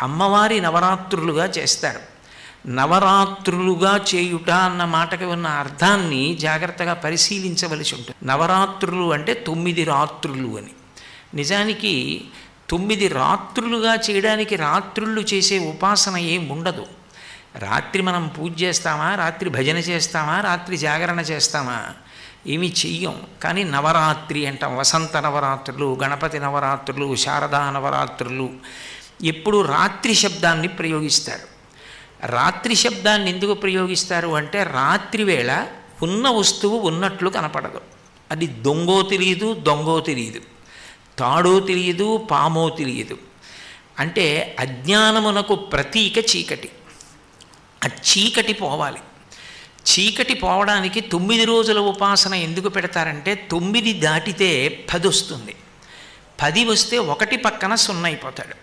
అమ్మవారి నవరాత్రులుగా చేస్తారు. నవరాత్రులుగా చేయుట అన్న మాటకి ఉన్న అర్థాన్ని జాగ్రత్తగా పరిశీలించవలసి ఉంటుంది. నవరాత్రులు అంటే 9 రాత్రులు అని. నిజానికి 9 రాత్రులుగా చేయడానికి రాత్రుళ్ళు చేసే ఉపాసన ఏం ఉండదు. రాత్రి మనం పూజ చేస్తామా, రాత్రి భజన చేస్తామా, రాత్రి జాగరణ చేస్తామా, ఏమీ చెయ్యం. కానీ నవరాత్రి అంటాం. వసంత నవరాత్రులు, గణపతి నవరాత్రులు, శారదా నవరాత్రులు ఎప్పుడు రాత్రి శబ్దాన్ని ప్రయోగిస్తారు. రాత్రి శబ్దాన్ని ఎందుకు ప్రయోగిస్తారు అంటే రాత్రి వేళ ఉన్న వస్తువు ఉన్నట్లు కనపడదు. అది దొంగో తెలియదు, దొంగో తెలియదు, తాడో తెలియదు, పామో తెలియదు. అంటే అజ్ఞానమునకు ప్రతీక చీకటి. ఆ చీకటి పోవాలి. చీకటి పోవడానికి 9 రోజుల ఉపాసన ఎందుకు పెడతారంటే 9 దాటితే 10 వస్తుంది. 10 వస్తే 1 పక్కన 0 అయిపోతాడు.